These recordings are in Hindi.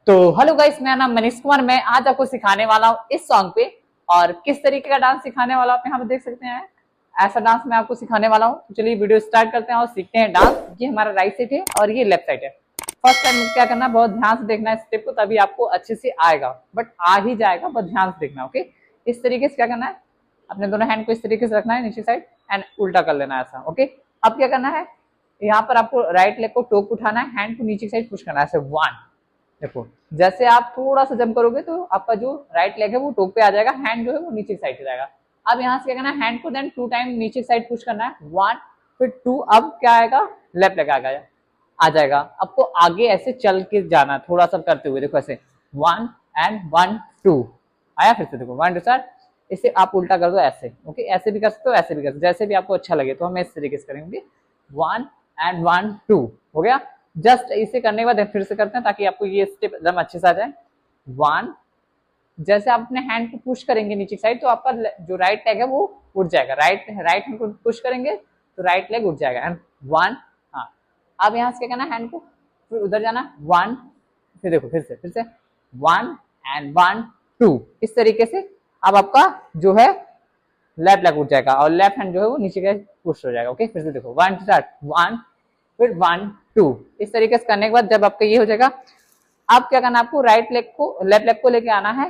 तो हेलो गाइस, मेरा नाम मनीष कुमार। मैं आज आपको सिखाने वाला हूँ इस सॉन्ग पे और किस तरीके का डांस सिखाने वाला आप यहाँ पे देख सकते हैं। ऐसा डांस मैं आपको सिखाने वाला हूँ। तो चलिए वीडियो स्टार्ट करते हैं और सीखते हैं डांस। ये हमारा राइट साइड है और ये लेफ्ट साइड है। फर्स्ट टाइम क्या करना है, बहुत ध्यान से देखना है स्टेप को, तभी आपको अच्छे से आएगा। बट आ ही जाएगा, बहुत ध्यान से देखना। ओके, इस तरीके से क्या करना है, अपने दोनों हैंड को इस तरीके से रखना है नीचे साइड एंड उल्टा कर लेना है ऐसा। ओके, अब क्या करना है, यहाँ पर आपको राइट लेग को टोक उठाना है, हैंड को नीचे साइड पुश करना है ऐसे। वन, देखो जैसे आप थोड़ा सा जंप करोगे तो आपका जो राइट लेग है वो टोप पे आ जाएगा, हैंड जो है वो नीचे साइड पे जाएगा। अब यहाँ से क्या करना है, हैंड को देन 2 टाइम नीचे साइड पुश करना है। 1 फिर 2, अब क्या आएगा, लेफ्ट लेग आ जाएगा। आपको आगे ऐसे चल के जाना, थोड़ा सा करते हुए देखो ऐसे 1 एंड 1 2 आया। फिर से देखो 1 2 स्टार्ट। इसे आप उल्टा कर दो ऐसे। ओके, ऐसे भी कर सकते हो, ऐसे भी कर सकते हो, जैसे भी आपको अच्छा लगे। तो हम इस तरीके से करेंगे 1 एंड 1 2 हो गया। जस्ट इसे करने के बाद फिर से करते हैं ताकि आपको ये स्टेप एकदम अच्छे से आ जाए। 1, जैसे आप अपने हैंड को पुश करेंगे नीचे साइड तो आपका जो राइट लेग है वो उठ जाएगा। राइट हैंड को पुश करेंगे तो राइट लेग उठ जाएगा। एंड 1, हाँ। अब यहाँ से क्या करना है, हैंड को फिर उधर जाना 1, फिर देखो फिर से 1 एंड 1 2, इस तरीके से अब आपका जो है लेफ्ट लेग उठ जाएगा और लेफ्ट हैंड जो है वो नीचे का पुश हो जाएगा। ओके, फिर से देखो 1 स्टार्ट 1 फिर 1 2, इस तरीके से करने के बाद जब आपका ये हो जाएगा, अब क्या करना है, आपको राइट लेग को लेफ्ट लेग को लेके आना है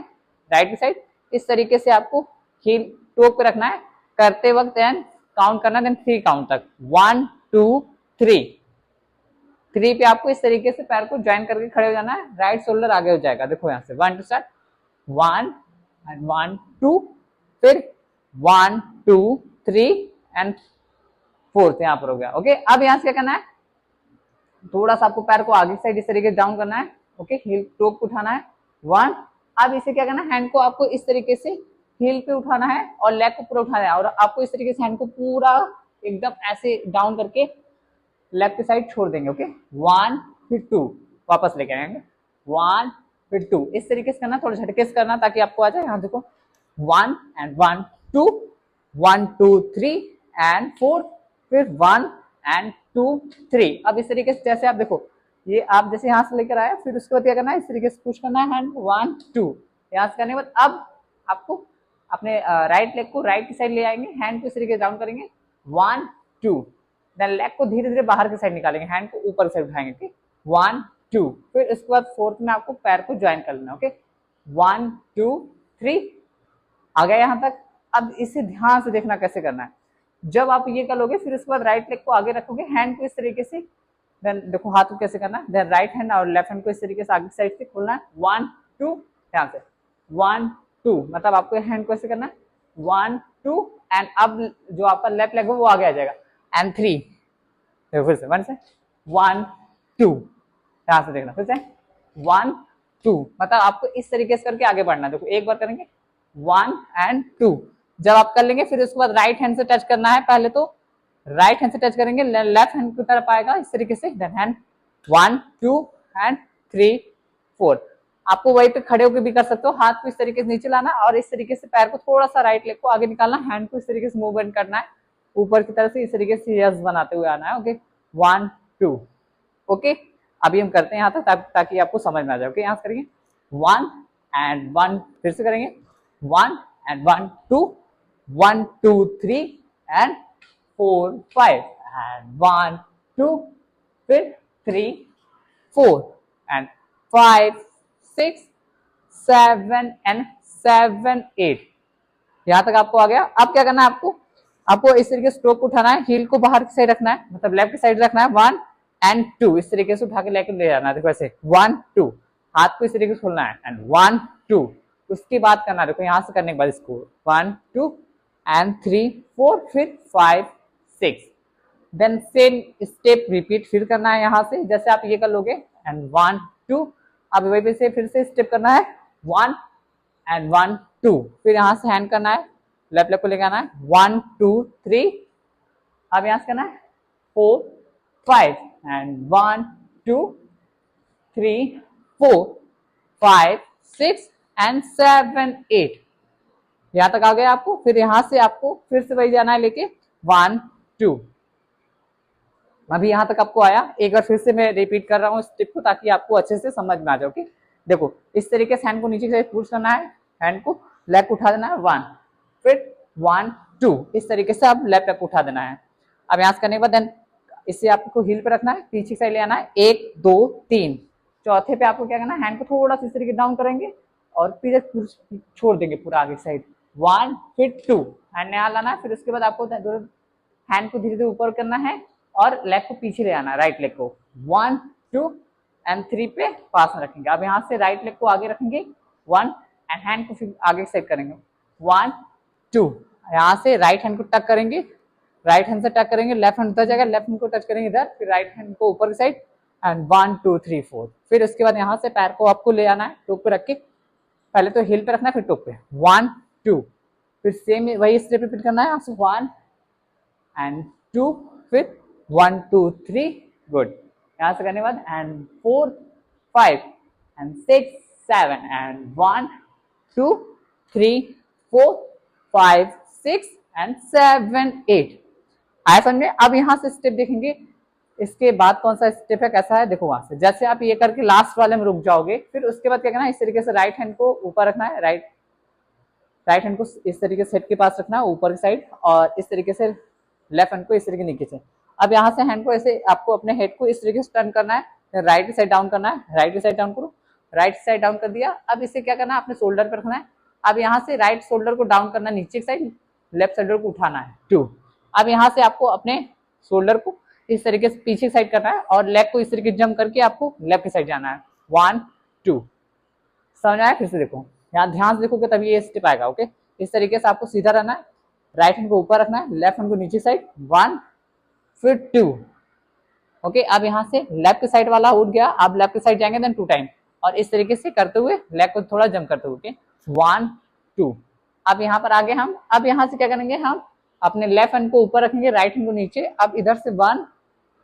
राइट की साइड। इस तरीके से आपको हील टोक पे रखना है करते वक्त, देन काउंट करना, देन 3 काउंट तक 1 2 3। 3 पे आपको इस तरीके से पैर को ज्वाइन करके खड़े हो जाना है, राइट शोल्डर आगे हो जाएगा। देखो यहाँ से 1 2 स्टार्ट 1 एंड 1 2, फिर 1 2 3 एंड 4 यहाँ पर हो गया। ओके, अब यहाँ से क्या करना है, थोड़ा सा आपको पैर को आगे साइड इस तरीके से डाउन करना है। ओके, हील टोप उठाना है 1। अब इसे क्या करना है, हैंड को आपको इस तरीके से हील पे उठाना है और लेग को पूरा उठाना है और आपको इस तरीके से हैंड को पूरा एकदम ऐसे डाउन करके लेफ्ट की साइड छोड़ देंगे। ओके, 1 फिर 2 वापस लेके आएंगे 1 फिर 2, इस तरीके से करना, थोड़ा झटके से करना ताकि आपको आ जाए। यहाँ देखो 1 एंड 1 2 1 2 3 एंड 4, फिर 1 एंड 2 3। अब इस तरीके से जैसे आप देखो, ये आप जैसे यहाँ से लेकर आए, फिर उसके बाद क्या करना है, इस तरीके से पुश करना है हैंड 1 2। यहाँ से करने के बाद अब आपको अपने राइट लेग को राइट की साइड ले आएंगे, हैंड को इस तरीके से डाउन करेंगे 1 2, देन लेग को धीरे धीरे बाहर की साइड निकालेंगे, हैंड को ऊपर की साइड उठाएंगे 1 2, फिर इसके बाद फोर्थ में आपको पैर को ज्वाइन कर लेना। ओके, 1 2 3 आ गया यहाँ तक। अब इसे ध्यान से देखना कैसे करना है। जब आप ये कर लोगे, फिर उसके बाद राइट लेग को आगे रखोगे, हैंड को इस तरीके से, देन देखो हाथ को कैसे करना है, देन राइट हैंड और लेफ्ट हैंड को इस तरीके से आगे साइड से खोलना है 1 2, ध्यान से 1 2, मतलब आपको हैंड को ऐसे करना है 1 2 एंड अब जो आपका लेफ्ट लेग है वो आगे आ जाएगा एंड 3, देखो फिर से 1 से 1 2, ध्यान से देखना, फिर से 1 2, मतलब आपको इस तरीके से करके आगे बढ़ना है। देखो एक बार करेंगे 1 एंड 2, जब आप कर लेंगे फिर उसके बाद राइट हैंड से टच करना है। पहले तो राइट हैंड से टच करेंगे, लेफ्ट हैंड की तरफ आएगा इस तरीके से, देन हैंड 1 2 एंड 3 4। आपको वहीं पे खड़े होकर भी कर सकते हो, हाथ को इस तरीके से नीचे लाना और इस तरीके से पैर को थोड़ा सा राइट लेग को आगे निकालना, हैंड को इस तरीके से मूवमेंट करना है ऊपर की तरफ से, इस तरीके से यस बनाते हुए आना है। ओके, 1 2। ओके, अभी हम करते हैं यहाँ तक ताकि आपको समझ में आ जाए। ओके, यहाँ से करेंगे 1 एंड 1, फिर से करेंगे 1 एंड 1 2 1 2 3 एंड 4 5 एंड 1 2, फिर 3 4 एंड 5 6 7 एंड 7 8, यहाँ तक आपको आ गया। अब क्या करना है, आपको इस तरीके से स्ट्रोक उठाना है, हील को बाहर की साइड रखना है, मतलब लेफ्ट की साइड रखना है 1 एंड 2, इस तरीके से उठा के लेकर ले जाना है। देखो ऐसे 1 2, हाथ को इस तरीके से खोलना है एंड 1 2, उसके बाद करना है, देखो यहाँ से करने के बाद इसको 1 2 एंड 3 4, फिर 5 6, देन सेम स्टेप रिपीट फिर करना है यहाँ से, जैसे आप ये कर लोगे एंड 1 2। अब वही पे से फिर से स्टेप करना है 1 एंड 1 2, फिर यहाँ से हैंड करना है, लेफ्ट लेग को लेकर आना है 1 2 3। अब यहाँ से करना है 4 5 एंड 1 2 3 4 5 6 एंड 7 8, यहाँ तक आ गया आपको। फिर यहाँ से आपको फिर से वही जाना है लेके 1 2। अभी यहाँ तक आपको आया, एक बार फिर से मैं रिपीट कर रहा हूँ स्टेप को ताकि आपको अच्छे से समझ में आ जाए। ओके, देखो इस तरीके से हैंड को नीचे से पुश करना है, हैंड को लेग उठा देना है 1, फिर 1 2, इस तरीके से अब लेफ्ट लेग उठा देना है। अब यहाँ से करने के बाद देन इसे आपको हील पे रखना है, पीछे साइड ले आना है 1 2 3, चौथे पे आपको क्या करना है, हैंड को थोड़ा सा इस तरीके डाउन करेंगे और फिर छोड़ देंगे पूरा आगे साइड 1 फिर 2, हैंड नया लाना है, फिर उसके बाद आपको हैंड को धीरे धीरे ऊपर करना है और लेग को पीछे ले आना है, राइट लेग को 1 2 एंड 3 पे पास में रखेंगे। अब यहाँ से राइट लेग को आगे रखेंगे 1 एंड हैंड को फिर आगे सेट करेंगे 1 2, यहाँ से राइट हैंड को टच करेंगे, राइट हैंड से टच करेंगे, लेफ्ट हैंड उधर जाएगा, लेफ्ट हैंड को टच करेंगे इधर, फिर राइट हैंड को ऊपर की साइड एंड 1 2 3 4, फिर उसके बाद यहाँ से पैर को आपको ले आना है टोक पे रख के, पहले तो हील पे रखना है फिर टोक पे 1 2, फिर सेम वही स्टेप रिपीट करना है, यहाँ से 1 एंड 2, फिर 1 2 3, गुड। यहाँ से करने के बाद एंड 4 5 एंड 6 7 एंड 1 2 3 4 5 6 एंड 7 8, आया समझे। अब यहाँ से स्टेप देखेंगे, इसके बाद कौन सा स्टेप है कैसा है, देखो वहां से जैसे आप ये करके लास्ट वाले में रुक जाओगे, फिर उसके बाद क्या करना है, इस तरीके से राइट हैंड को ऊपर रखना है, राइट हैंड को इस तरीके से हेड के पास रखना है ऊपर की साइड, और इस तरीके से लेफ्ट हैंड को इस तरीके नीचे से। अब यहाँ से हैंड को ऐसे आपको अपने हेड को इस तरीके से टर्न करना है, राइट साइड डाउन करना है, राइट साइड डाउन करो, राइट साइड डाउन कर दिया। अब इसे क्या करना है, अपने शोल्डर पर रखना है। अब यहाँ से राइट शोल्डर को डाउन करना है नीचे की साइड, लेफ्ट शोल्डर को उठाना है 2। अब यहाँ से आपको अपने शोल्डर को इस तरीके से पीछे साइड करना है और लेग को इस तरीके से जंप करके आपको लेफ्ट साइड जाना है 1 2, समझ आया। फिर से देखो, यहाँ ध्यान से देखोगे तभी ये स्टेप आएगा। ओके, इस तरीके से आपको सीधा रहना है, राइट हैंड को ऊपर रखना है, लेफ्ट हैंड को नीचे साइड 1 फिर 2। ओके, अब यहाँ से लेफ्ट साइड वाला उठ गया, अब लेफ्ट साइड जाएंगे देन 2 टाइम, और इस तरीके से करते हुए लेग को थोड़ा जंप करते हुए 1 2। अब यहाँ पर आगे हम अब यहाँ से क्या करेंगे, हम अपने लेफ्ट हैंड को ऊपर रखेंगे, राइट हैंड को नीचे। अब इधर से 1,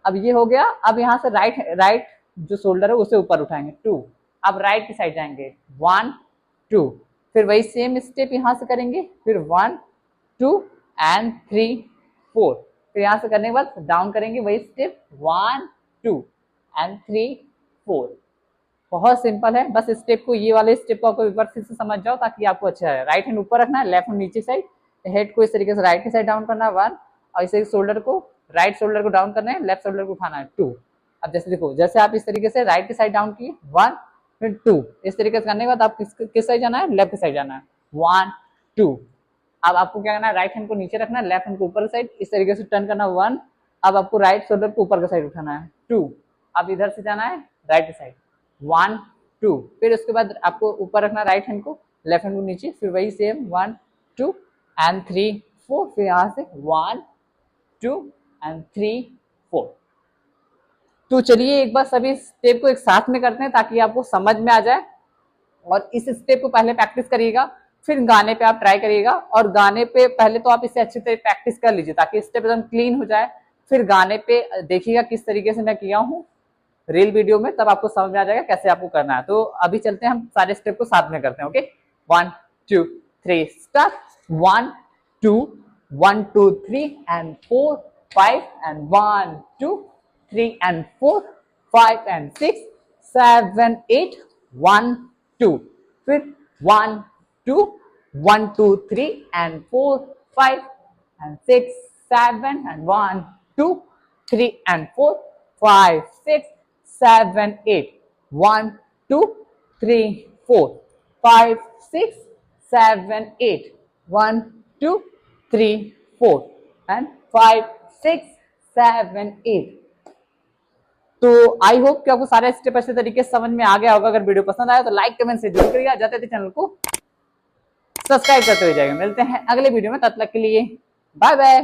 अब ये हो गया। अब यहाँ से राइट जो शोल्डर है उसे ऊपर उठाएंगे 2। अब राइट की साइड जाएंगे 1 2, फिर वही सेम स्टेप यहाँ से करेंगे, फिर 1 2 एंड 3 4, फिर यहाँ से करने के बाद डाउन करेंगे वही स्टेप 1 2 एंड 3 4। बहुत सिंपल है, बस स्टेप को, ये वाले स्टेप को एक बार फिर से समझ जाओ ताकि आपको अच्छा है। राइट हैंड ऊपर रखना है, लेफ्ट हैंड नीचे साइड, हेड को इस तरीके से राइट की साइड डाउन करना है 1, और इसे शोल्डर को, राइट शोल्डर को डाउन करना है, लेफ्ट शोल्डर को उठाना है 2। अब जैसे देखो, जैसे आप इस तरीके से राइट की साइड डाउन किए 1 फिर 2, इस तरीके से करने के बाद आप किस साइड जाना है, लेफ्ट साइड जाना है 1 2। अब आपको क्या करना है, राइट हैंड को नीचे रखना है, लेफ्ट हैंड को ऊपर की साइड इस तरीके से टर्न करना 1। अब आपको राइट शोल्डर को ऊपर की साइड उठाना है 2। अब इधर से जाना है राइट की साइड 1 2, फिर उसके बाद आपको ऊपर रखना राइट हैंड को, लेफ्ट हैंड को नीचे, फिर वही सेम 1 2 एंड 3 4, फिर यहाँ से 1 2 एंड 3 4। तो चलिए एक बार सभी स्टेप को एक साथ में करते हैं ताकि आपको समझ में आ जाए। और इस स्टेप को पहले प्रैक्टिस करिएगा, फिर गाने पे आप ट्राई करिएगा, और गाने पे पहले तो आप इसे अच्छी तरह प्रैक्टिस कर लीजिए ताकि स्टेप एकदम क्लीन हो जाए। फिर गाने पे देखिएगा किस तरीके से मैं किया हूँ रियल वीडियो में, तब आपको समझ में आ जाएगा कैसे आपको करना है। तो अभी चलते हैं, हम सारे स्टेप को साथ में करते हैं। Okay, 1 2 3 start. 1 2 1 2 3 and 4 5 and 1 2 3 and 4 5 and 6 7 8 1 2, फिर 1 2 1 2 3 and 4 5 and 6 7 and 1 2 3 and 4 5 6 7 8 1 2 3 4 5 6 7 8 1 2 3 4 and 5 6 7 8। तो आई होप कि आपको सारे स्टेप अच्छे तरीके से समझ में आ गया होगा। अगर वीडियो पसंद आया तो लाइक कमेंट से जरूर करिएगा, जाते थे चैनल को सब्सक्राइब करते हुए जाएगा। मिलते हैं अगले वीडियो में, तब तक के लिए बाय बाय।